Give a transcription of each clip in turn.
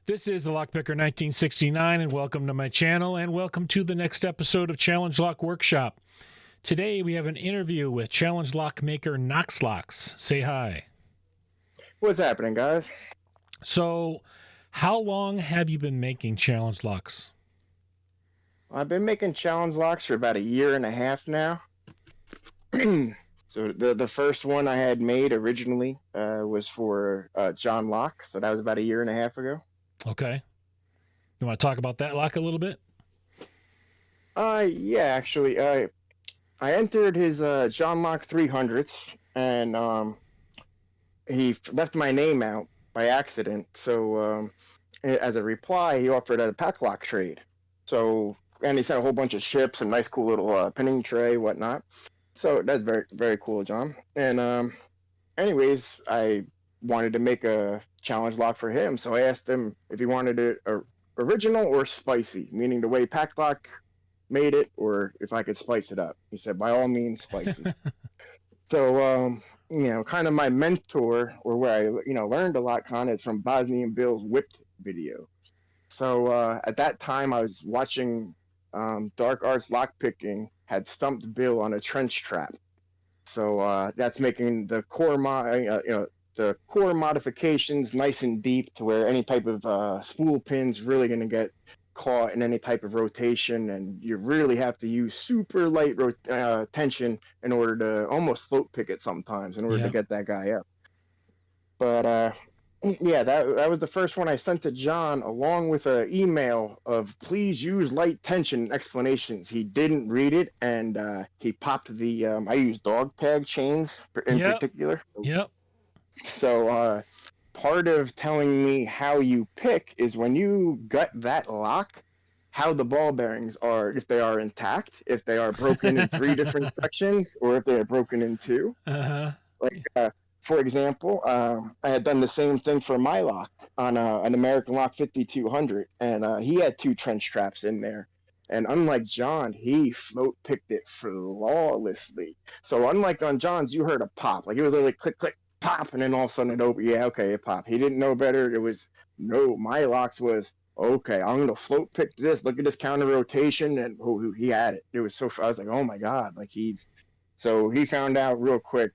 This is the Lockpicker 1969, and welcome to my channel, and welcome to the next episode of Challenge Lock Workshop. Today we have an interview with Challenge Lock maker Knox Locks. Say hi. What's happening, guys? So, how long have you been making Challenge Locks? I've been making challenge locks for about a year and a half now. So the first one I had made originally was for John Locke, so that was about a year and a half ago. Okay. You want to talk about that lock a little bit? Yeah, actually, I entered his John Locke 300s, and he left my name out by accident. So as a reply, he offered a pack lock trade. And he sent a whole bunch of ships, a nice, cool little pinning tray, whatnot. So that's very, very cool, John. And anyways, I wanted to make a challenge lock for him, so I asked him if he wanted it original or spicy, meaning the way pack lock made it, or if I could spice it up. He said, by all means, spicy. So, kind of my mentor, or where I, learned a lot, kind of, is from Bosnian Bill's Whipped video. So at that time, I was watching Dark Arts Lockpicking had stumped Bill on a trench trap. So that's making the core modifications nice and deep to where any type of spool pin's really going to get caught in any type of rotation, and you really have to use super light tension in order to almost float pick it sometimes in order to get that guy up. But yeah, that was the first one I sent to John, along with an email of please use light tension explanations. He didn't read it, and he popped the I use dog tag chains in particular. Yep. So part of telling me how you pick is when you gut that lock, how the ball bearings are, if they are intact, if they are broken in 3 different sections, or if they are broken in 2. For example, I had done the same thing for my lock on an American Lock 5200, and he had 2 trench traps in there. And unlike John, he float picked it flawlessly. So unlike on John's, you heard a pop. Like, it was literally click, click, pop, and then all of a sudden it opened. Yeah, okay, it popped. He didn't know better. It was, no, my locks was, okay, I'm going to float pick this. Look at this counter rotation. And he had it. It was so, I was like, oh my God, like so he found out real quick,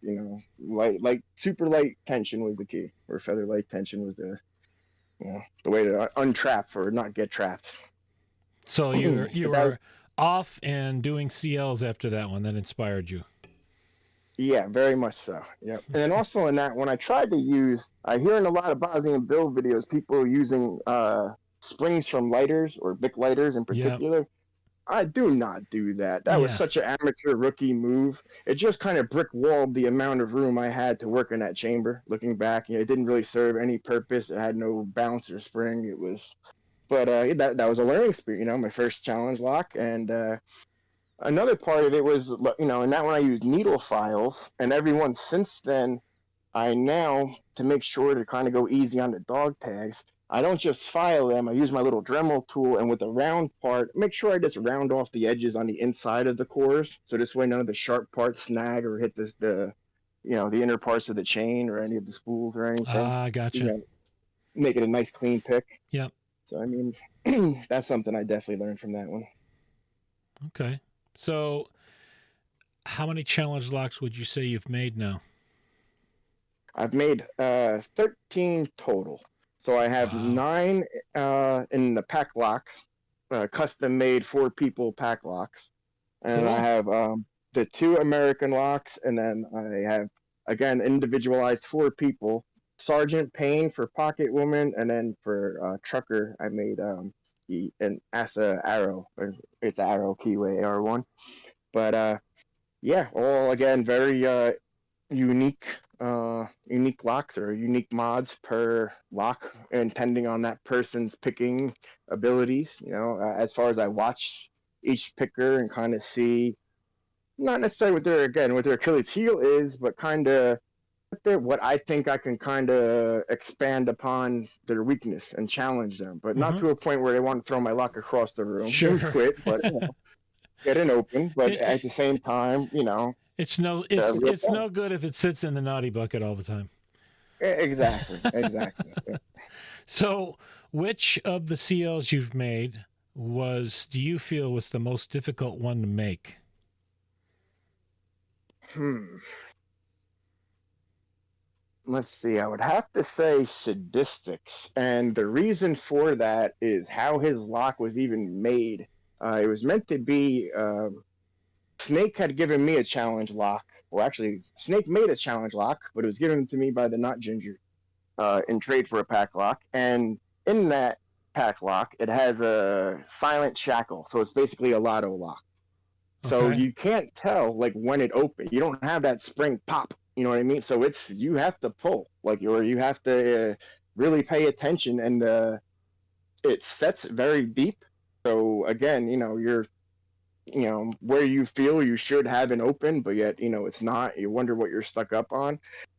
like super light tension was the key, or feather light tension was the way to untrap or not get trapped. So you were off and doing CLs after that one. That inspired you. Yeah, very much so. Yeah, and then also in that, when I tried to use, I hear in a lot of Bosnian Bill videos, people using springs from lighters or Bic lighters in particular. Yep. I do not do that. That was such an amateur rookie move. It just kind of brick walled the amount of room I had to work in that chamber. Looking back, it didn't really serve any purpose. It had no bounce or spring. It was, but that was a learning experience. My first challenge lock, and another part of it was, and that one I used needle files, and everyone since then, I now, to make sure to kind of go easy on the dog tags, I don't just file them. I use my little Dremel tool, and with the round part, make sure I just round off the edges on the inside of the cores, so this way none of the sharp parts snag or hit the inner parts of the chain or any of the spools or anything. Ah, gotcha. Make it a nice clean pick. Yep. So I mean, that's something I definitely learned from that one. Okay. So, how many challenge locks would you say you've made now? I've made 13 total. So I have 9 in the pack locks, custom made for people pack locks. And cool. I have the 2 American locks, and then I have, again, individualized for people, Sergeant Payne for Pocket Woman, and then for Trucker, I made an ASA Arrow. It's Arrow Keyway AR1. But yeah, all again, very unique locks or unique mods per lock, intending on that person's picking abilities. As far as I watch each picker and kind of see, not necessarily what their Achilles heel is, but kind of what I think I can kind of expand upon their weakness and challenge them, but not to a point where they want to throw my lock across the room and quit, but get it open. But at the same time, it's no good if it sits in the naughty bucket all the time. Exactly. Yeah. So, which of the CLs you've made do you feel was the most difficult one to make? Hmm. Let's see. I would have to say Sadistics, and the reason for that is how his lock was even made. It was meant to be. Snake had given me a challenge lock. Well, actually, Snake made a challenge lock, but it was given to me by the Not Ginger in trade for a pack lock. And in that pack lock, it has a silent shackle, so it's basically a lotto lock. So Okay. you can't tell like when it opens. You don't have that spring pop. You know what I mean? So it's you have to pull like, or you have to really pay attention, and it sets very deep. So again, you're where you feel you should have an open, but yet it's not. You wonder what you're stuck up on,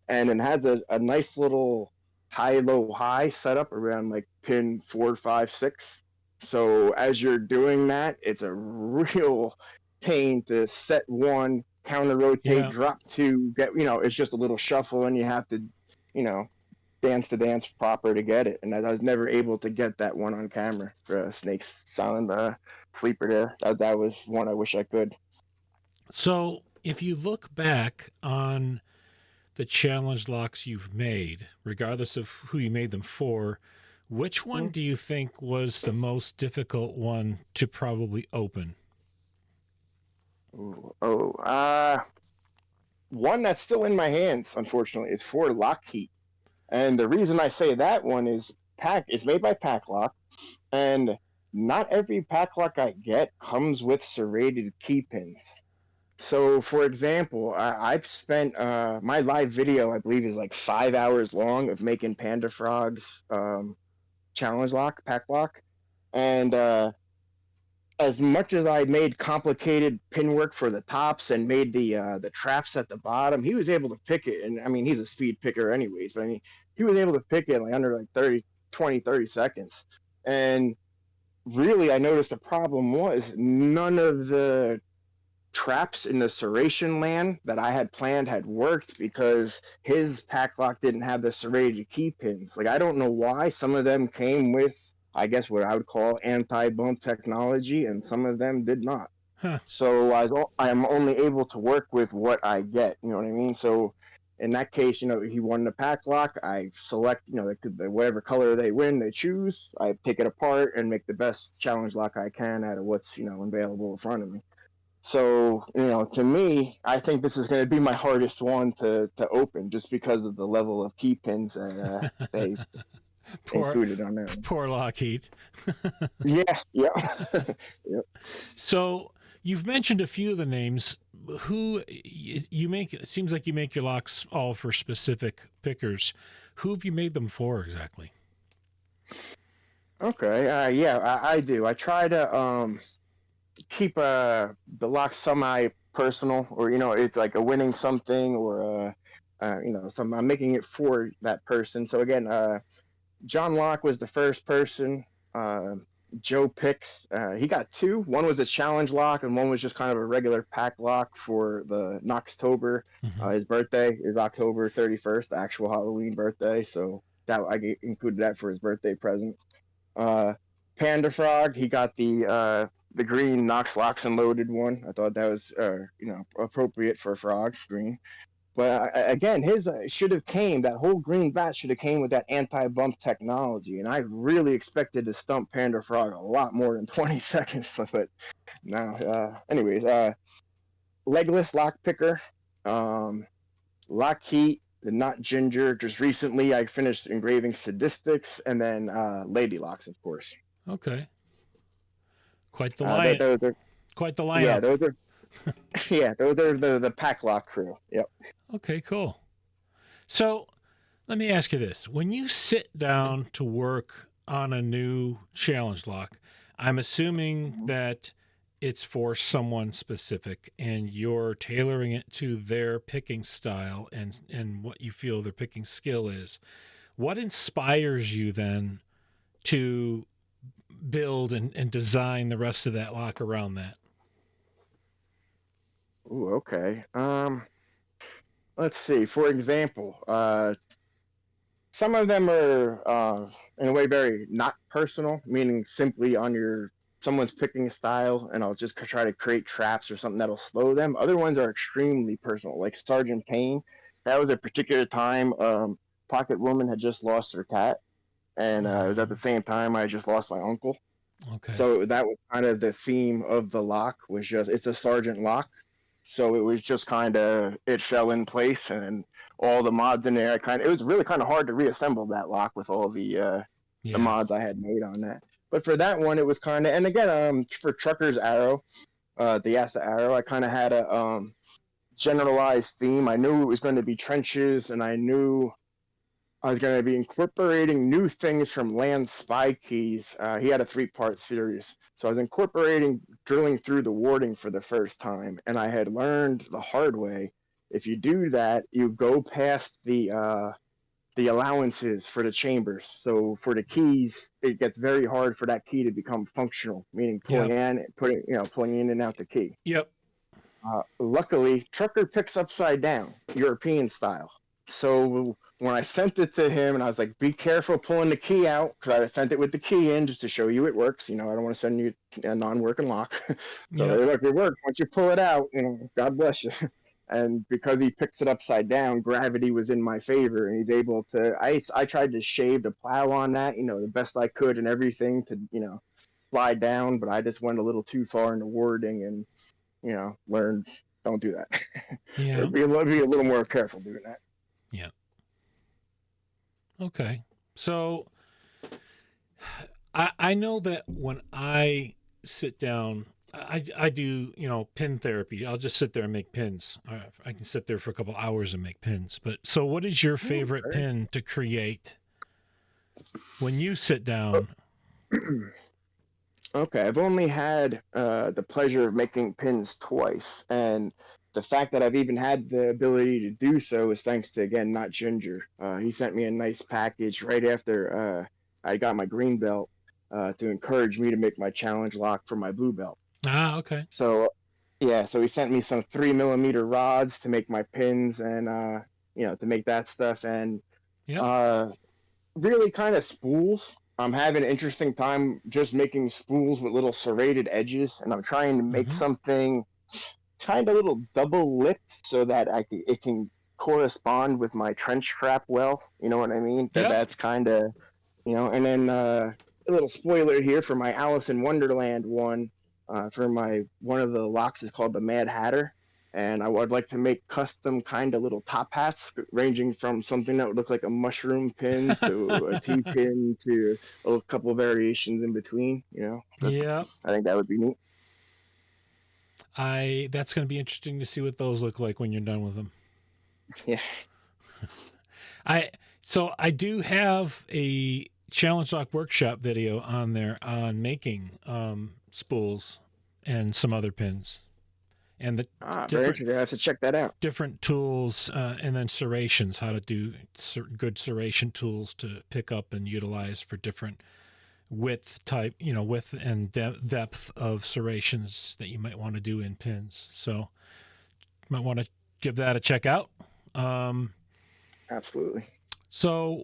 and it has a nice little high low high setup around like pin 4 5 6. So as you're doing that, it's a real pain to set one, counter rotate, Yeah. drop two, get it's just a little shuffle, and you have to you know dance the dance proper to get it. And I was never able to get that one on camera for Snake's Silent Sleeper there. That was one I wish I could. So, if you look back on the challenge locks you've made, regardless of who you made them for, which one Mm. do you think was the most difficult one to probably open? Ooh, oh, one that's still in my hands, unfortunately, is for Lockheed. And the reason I say that one is Pack is made by Packlock, and not every Packlock I get comes with serrated key pins. So, for example, I've spent my live video, I believe, is like 5 hours long of making Panda Frog's challenge lock, pack lock, and as much as I made complicated pin work for the tops and made the traps at the bottom, he was able to pick it. And I mean, he's a speed picker anyways, but I mean, he was able to pick it like under like 30 seconds. And really, I noticed the problem was none of the traps in the serration land that I had planned had worked because his pack lock didn't have the serrated key pins. Like I don't know why some of them came with, I guess what I would call anti-bump technology, and some of them did not. Huh. So I am only able to work with what I get. You know what I mean? So in that case, he won the pack lock. I select, whatever color they win, they choose. I take it apart and make the best challenge lock I can out of what's available in front of me. So, to me, I think this is going to be my hardest one to open just because of the level of key pins that they poor, included on that one. poor Lockheed. Yeah, yeah. Yep. So you've mentioned a few of the names. Who you make? It seems like you make your locks all for specific pickers. Who have you made them for exactly? Okay, yeah, I do. I try to keep the lock semi personal, or it's like a winning something, or some I'm making it for that person. So again, John Locke was the first person. Uh, Joe Picks, he got two. One was a challenge lock, and one was just kind of a regular pack lock for the Knoxtober. Mm-hmm. His birthday is October 31st, the actual Halloween birthday. So that included that for his birthday present. Uh, Panda Frog, he got the green Knox Locks and Loaded one. I thought that was appropriate for a frog, green. But again, his should have came. That whole green bat should have came with that anti-bump technology, and I really expected to stump Panda Frog a lot more than 20 seconds. But no. Anyways, legless lock picker, lock heat, the not ginger. Just recently, I finished engraving Sadistics, and then lady locks, of course. Okay, quite the That line. those are Quite the yeah, lineup. those are yeah, those are the pack lock crew. Yep. Okay, cool. So let me ask you this: when you sit down to work on a new challenge lock, I'm assuming that it's for someone specific and you're tailoring it to their picking style and what you feel their picking skill is. What inspires you then to build and design the rest of that lock around that? Ooh, okay. Let's see. For example, Some of them are, in a way, very not personal, meaning simply on your someone's picking a style, and I'll just try to create traps or something that'll slow them. Other ones are extremely personal, like Sergeant Payne. That was a particular time. Pocket Woman had just lost her cat, and it was at the same time I just lost my uncle. Okay. So that was kind of the theme of the lock. Was just it's a sergeant lock, so it was just kind of it fell in place, and all the mods in there. It was really kind of hard to reassemble that lock with all the Yeah. mods I had made on that. But for that one, it was kind of, and again, for Trucker's Arrow, the Asa Arrow, I kind of had a generalized theme. I knew it was going to be trenches, and I knew I was going to be incorporating new things from Land Spy Keys. He had a 3-part series. So I was incorporating drilling through the warding for the first time. And I had learned the hard way. If you do that, you go past the allowances for the chambers. So for the keys, it gets very hard for that key to become functional, meaning pulling Yep. in, pulling in and out the key. Yep. Luckily, Trucker picks upside down, European style. So when I sent it to him, and I was like, "Be careful pulling the key out," because I sent it with the key in just to show you it works. I don't want to send you a non-working lock. So Yep. look, it works. Once you pull it out, God bless you. And because he picks it upside down, gravity was in my favor, and he's able to. I tried to shave the plow on that, the best I could, and everything to slide down, but I just went a little too far into warding, and learned don't do that. Yeah. Be a little more careful doing that. Yeah. Okay. So I know that when I sit down, I do, pin therapy. I'll just sit there and make pins. I can sit there for a couple hours and make pins. But so what is your favorite pin to create when you sit down? Okay, I've only had the pleasure of making pins twice, and the fact that I've even had the ability to do so is thanks to, again, not Ginger. He sent me a nice package right after I got my green belt to encourage me to make my challenge lock for my blue belt. Ah, okay. So yeah, so he sent me some 3mm rods to make my pins, and to make that stuff, and Yep. uh, really kind of spools. I'm having an interesting time just making spools with little serrated edges, and I'm trying to make Mm-hmm. something kind of little double lipped so that it can correspond with my trench trap well. You know what I mean? Yep. That's kind of, and then a little spoiler here for my Alice in Wonderland one. For my one of the locks is called the Mad Hatter, and I would like to make custom kind of little top hats, ranging from something that would look like a mushroom pin to a T pin to a couple of variations in between. But Yep. I think that would be neat. That's going to be interesting to see what those look like when you're done with them. Yeah. I do have a challenge lock workshop video on there on making spools and some other pins and the Very interesting. I have to check that out. different tools and then serrations, how to do good serration tools to pick up and utilize for different width type, width and depth of serrations that you might want to do in pins. So you might want to give that a check out. Absolutely. So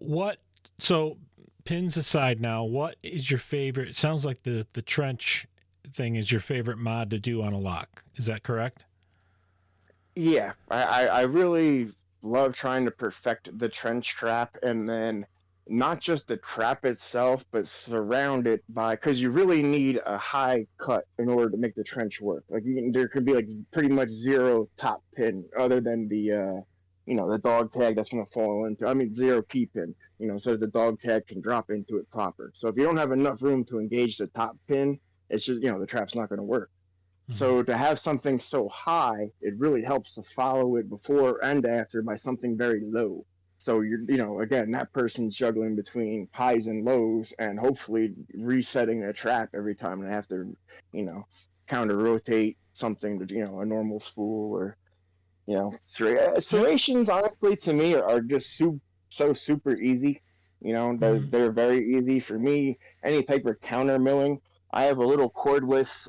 pins aside now, what is your favorite? It sounds like the trench thing is your favorite mod to do on a lock. Is that correct? Yeah, I really love trying to perfect the trench trap, and then not just the trap itself, but surround it by, because you really need a high cut in order to make the trench work. Like there could be like pretty much zero top pin other than the dog tag that's going to fall into. I mean, zero key pin. So the dog tag can drop into it proper. So if you don't have enough room to engage the top pin, it's just the trap's not going to work. So to have something so high, it really helps to follow it before and after by something very low. So again, that person's juggling between highs and lows, and hopefully resetting a trap every time they have to, counter rotate something to, a normal spool or, Yep. serrations. Honestly, to me, are just so super easy. They're very easy for me. Any type of counter milling. I have a little cordless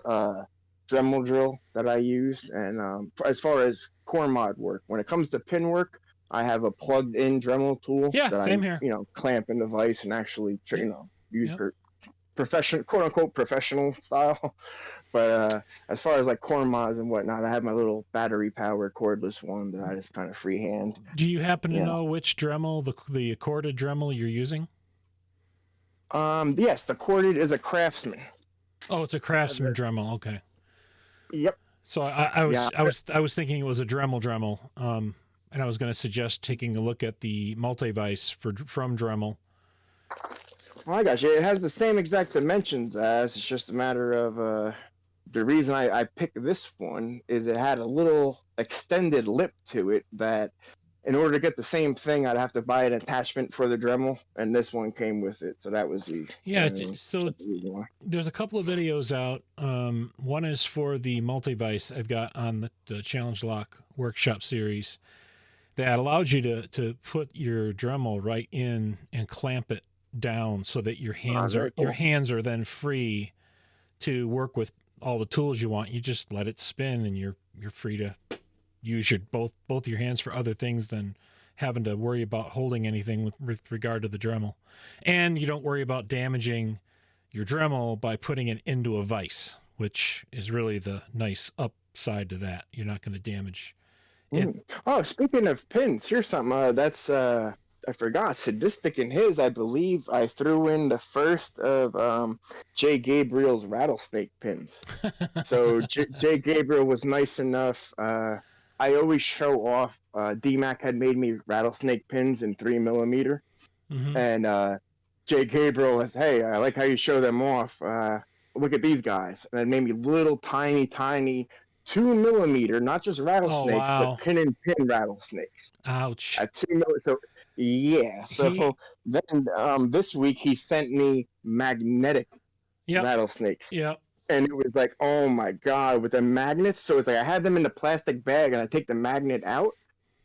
Dremel drill that I use, and as far as core mod work, when it comes to pin work, I have a plugged-in Dremel tool Yeah, that same here. clamp in the vise and actually, Yep. use Yep. for professional, quote unquote, professional style. But as far as like corn mods and whatnot, I have my little battery powered cordless one that I just kind of freehand. Do you happen to You know which Dremel, the corded Dremel you're using? Yes, the corded is a Craftsman. Oh, it's a Craftsman Dremel. Okay. Yep. So I Yeah. was thinking it was a Dremel. And I was going to suggest taking a look at the multi-vise from Dremel. Well, I got you. It has the same exact dimensions as. It's just a matter of the reason I picked this one is it had a little extended lip to it that in order to get the same thing, I'd have to buy an attachment for the Dremel, and this one came with it. So that was the So reason why. there's a couple of videos out. One is for the multi-vise I've got on the Challenge Lock Workshop series that allows you to put your Dremel right in and clamp it down so that your hands are then free to work with all the tools you want. You just let it spin and you're free to use your both your hands for other things than having to worry about holding anything with regard to the Dremel. And you don't worry about damaging your Dremel by putting it into a vise, which is really the nice upside to that. You're not going to damage it. Oh, speaking of pins, here's something that's I forgot. Sadistic in his, I believe I threw in the first of Jay Gabriel's rattlesnake pins. So Jay Gabriel was nice enough. I always show off. DMAC had made me rattlesnake pins in 3mm, and Jay Gabriel was, hey, I like how you show them off. Look at these guys, and it made me little tiny 2mm, not just rattlesnakes, but pin and pin rattlesnakes. Ouch. At 2mm. So yeah. So then this week he sent me magnetic rattlesnakes. Yep. And it was like, oh my God, with the magnets. So it's like I had them in the plastic bag and I take the magnet out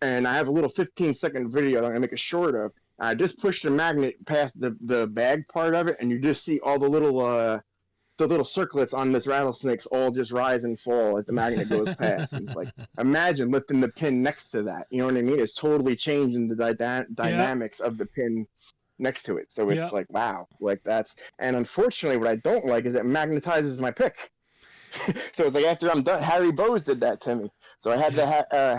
and I have a little 15-second video that I'm gonna make a short of. I just push the magnet past the bag part of it and you just see all the little circlets on this rattlesnakes all just rise and fall as the magnet goes past. And it's like, imagine lifting the pin next to that. You know what I mean? It's totally changing the dynamics of the pin next to it. So it's like, wow, like that's, and unfortunately what I don't like is it magnetizes my pick. So it's like after I'm done, Harry Bowes did that to me. So I had the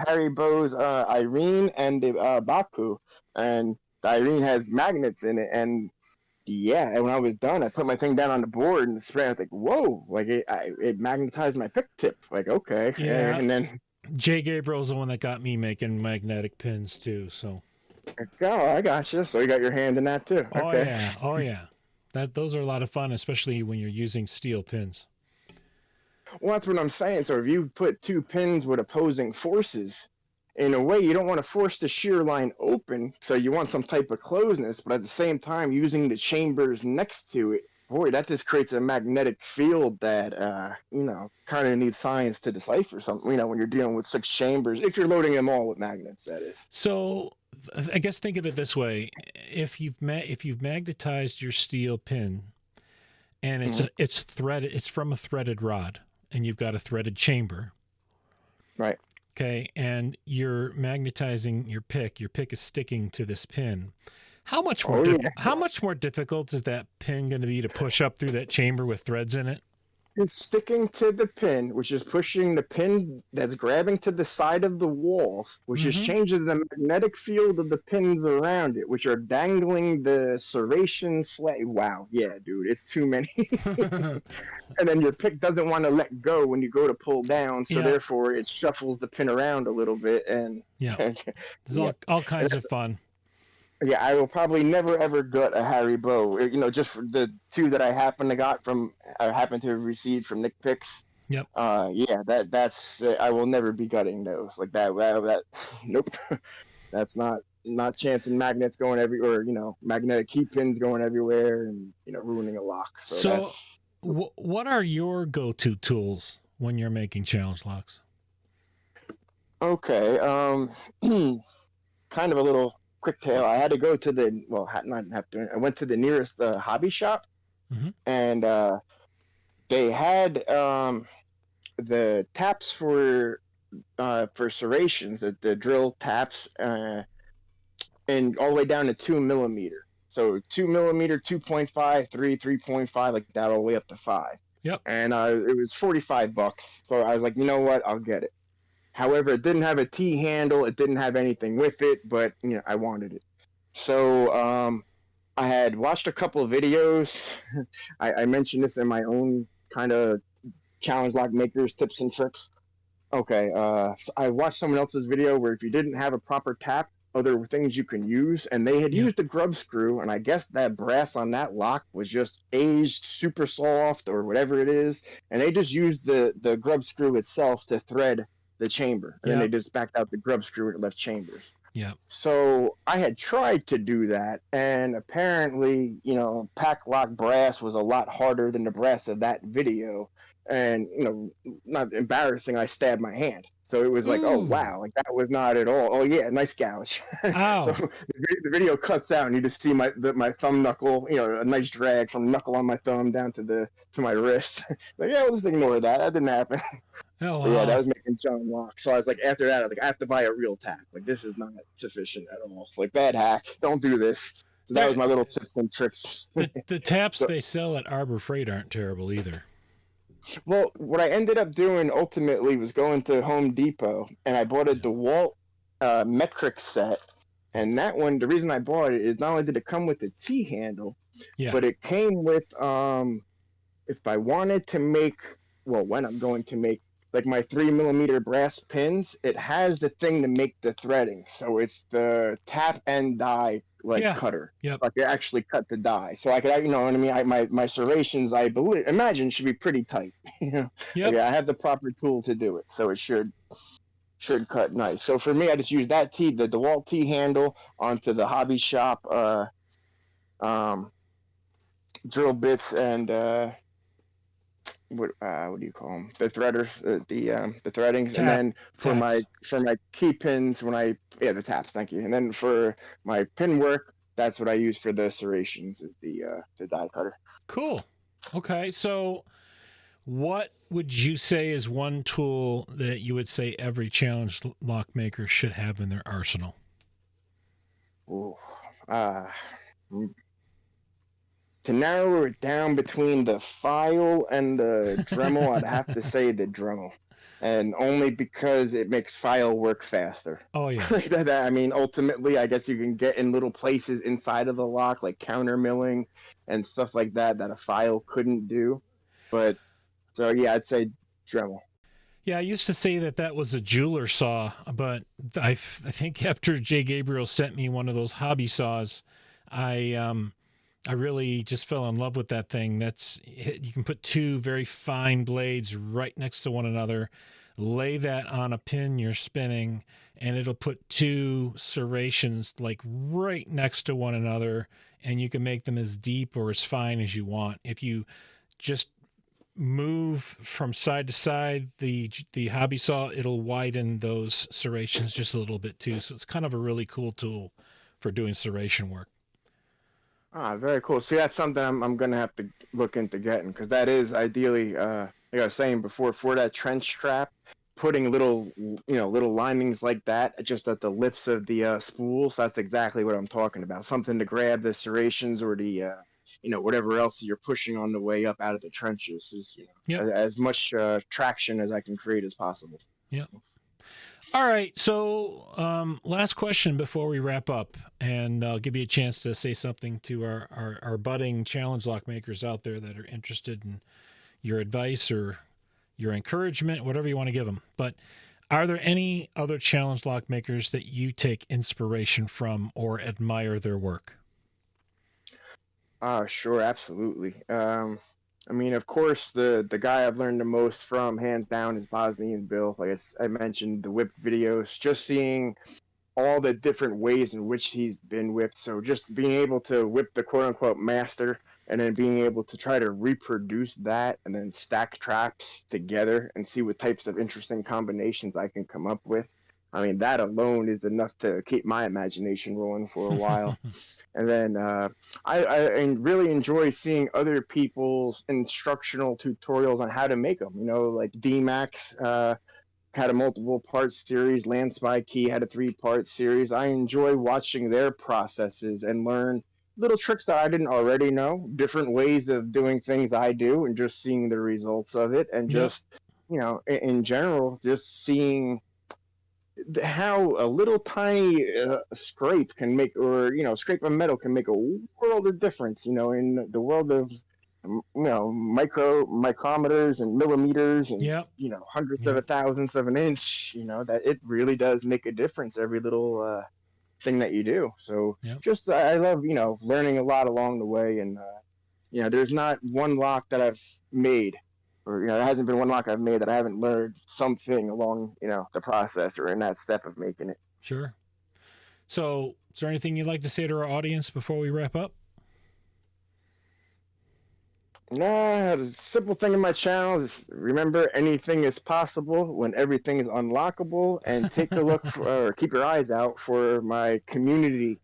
Harry Bowes Irene and the Baku, and the Irene has magnets in it, and yeah, and when I was done, I put my thing down on the board and the spray. I was like, "Whoa!" Like it magnetized my pick tip. Like, okay, yeah. And then Jay Gabriel's the one that got me making magnetic pins too. So, oh, I got you. So you got your hand in that too. Oh okay. yeah, oh yeah. Those are a lot of fun, especially when you're using steel pins. Well, that's what I'm saying. So if you put two pins with opposing forces, in a way, you don't want to force the shear line open, so you want some type of closeness, but at the same time, using the chambers next to it, boy, that just creates a magnetic field that, kind of needs science to decipher something, when you're dealing with 6 chambers, if you're loading them all with magnets, that is. So I guess think of it this way. If you've magnetized your steel pin and it's threaded, it's from a threaded rod and you've got a threaded chamber. Right. Okay, and you're magnetizing your pick is sticking to this pin. How much more difficult is that pin going to be to push up through that chamber with threads in it? Is sticking to the pin, which is pushing the pin that's grabbing to the side of the wall, which just changes the magnetic field of the pins around it, which are dangling the serration sleigh. Wow, yeah, dude, it's too many. And then your pick doesn't want to let go when you go to pull down, so therefore it shuffles the pin around a little bit. And there's all kinds of fun. Yeah, I will probably never ever gut a Harry Bow. Just for the 2 that I happen to have received from Nick Picks. Yep. That's I will never be gutting those like that. That nope. That's not chancing magnets going everywhere. Magnetic key pins going everywhere and ruining a lock. So what are your go-to tools when you're making challenge locks? Okay. Kind of a little quick tale. I had to go to I went to the nearest hobby shop, and they had the taps for serrations, the drill taps, and all the way down to 2 millimeter. So 2 millimeter, 2.5, 3, 3.5, like that, all the way up to 5. Yep. And it was $45. So I was like, you know what? I'll get it. However, it didn't have a T handle. It didn't have anything with it, but I wanted it. So I had watched a couple of videos. I mentioned this in my own kind of challenge lock makers tips and tricks. Okay, so I watched someone else's video where if you didn't have a proper tap, other things you can use, and they had Yep. used a grub screw, and I guess that brass on that lock was just aged super soft or whatever it is, and they just used the grub screw itself to thread the chamber, and then they Yep. just backed out the grub screw and it left chambers. Yep. So I had tried to do that, and apparently, pack lock brass was a lot harder than the brass of that video. And not embarrassing, I stabbed my hand. So it was like, oh Ooh. wow, like that was not at all. Oh yeah, nice gouge. So Ow. the video cuts out, and you just see my thumb knuckle, a nice drag from knuckle on my thumb down to my wrist. Like, yeah, we'll just ignore that. That didn't happen. Oh But yeah, that wow. was making John walk. So I was like, after that, I was like, I have to buy a real tack. Like, this is not sufficient at all. Like, bad hack. Don't do this. So that was There, my little tips and tricks. the taps So, they sell at Arbor Freight aren't terrible either. well, what I ended up doing ultimately was going to Home Depot and I bought a Yeah. DeWalt metric set. And that one, the reason I bought it is not only did it come with the T handle, Yeah. but it came with if I wanted to make, well, when I'm going to make like my 3 millimeter brass pins, it has the thing to make the threading. So it's the tap and die like Yeah. cutter. Yep. So I could actually cut the die. So I could, what I mean? My serrations, I believe, imagine should be pretty tight. Yep. Okay, I have the proper tool to do it. So it should cut nice. So for me, I just use that T, the DeWalt T handle onto the hobby shop um, drill bits and what do you call them? The threaders, the threadings, and Tap then taps. for my key pins the taps, thank you, and then for my pin work, that's what I use for the serrations is the die cutter. Cool. Okay. So what would you say is one tool that you would say every challenge lock maker should have in their arsenal? Ooh, uh, to narrow it down between the file and the Dremel, I'd have to say the Dremel. And only because it makes file work faster. Oh yeah. I mean, ultimately, I guess you can get in little places inside of the lock, like counter milling and stuff like that, that a file couldn't do. But so yeah, I'd say Dremel. Yeah, I used to say that was a jeweler saw, but I think after Jay Gabriel sent me one of those hobby saws, I really just fell in love with that thing. You can put two very fine blades right next to one another, lay that on a pin you're spinning, and it'll put two serrations like right next to one another, and you can make them as deep or as fine as you want. If you just move from side to side the hobby saw, it'll widen those serrations just a little bit too. So it's kind of a really cool tool for doing serration work. Ah, very cool. See, that's something I'm gonna have to look into getting because that is ideally, like I was saying before, for that trench trap, putting little linings like that just at the lips of the spools. That's exactly what I'm talking about. Something to grab the serrations or the whatever else you're pushing on the way up out of the trenches is Yep. as much traction as I can create as possible. Yep. All right. So, last question before we wrap up, and I'll give you a chance to say something to our budding challenge lock makers out there that are interested in your advice or your encouragement, whatever you want to give them. But are there any other challenge lock makers that you take inspiration from or admire their work? Sure, absolutely. I mean, of course, the guy I've learned the most from, hands down, is Bosnian Bill. Like I mentioned, the whipped videos, just seeing all the different ways in which he's been whipped. So just being able to whip the quote unquote master and then being able to try to reproduce that and then stack traps together and see what types of interesting combinations I can come up with. I mean, that alone is enough to keep my imagination rolling for a while. And then I really enjoy seeing other people's instructional tutorials on how to make them. Like DMAX had a multiple part series. Land Spy Key had a 3-part series. I enjoy watching their processes and learn little tricks that I didn't already know, different ways of doing things I do, and just seeing the results of it, and Yep. just, in general, just seeing how a little tiny scrape can make, or scrape of metal can make a world of difference, in the world of micrometers and millimeters and Yep. hundreds of Yep. a thousandth of an inch, that it really does make a difference, every little thing that you do. So Yep. just I love learning a lot along the way. And there's not one lock that I've made, or there hasn't been one lock I've made that I haven't learned something along the process or in that step of making it. Sure. So, is there anything you'd like to say to our audience before we wrap up? Nah, the simple thing in my channel is, remember, anything is possible when everything is unlockable, and take a look for, or keep your eyes out for my community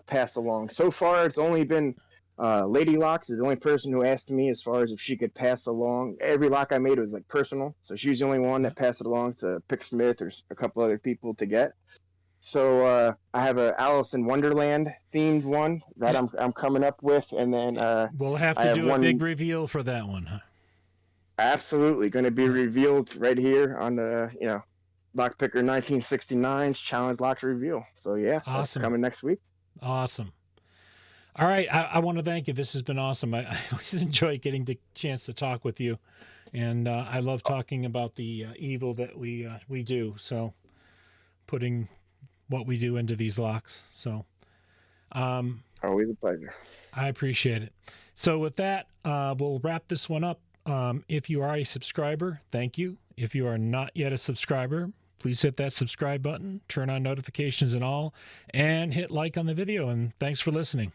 pass along. So far, it's only been Lady Locks is the only person who asked me as far as if she could pass along. Every lock I made was like personal, so she's the only one that passed it along to Pick Smith or a couple other people to get. So I have a Alice in Wonderland themed one that Yeah. I'm coming up with, and then We'll have I to have do a one big reveal for that one, huh? absolutely going to be Yeah. revealed right here on the Lockpicker 1969's Challenge Locks reveal. So yeah, that's Awesome. coming next week. Awesome. All right. I want to thank you. This has been awesome. I always enjoy getting the chance to talk with you. And I love talking about the evil that we do. So putting what we do into these locks. So Always a pleasure. I appreciate it. So with that, we'll wrap this one up. If you are a subscriber, thank you. If you are not yet a subscriber, please hit that subscribe button, turn on notifications and all, and hit like on the video. And thanks for listening.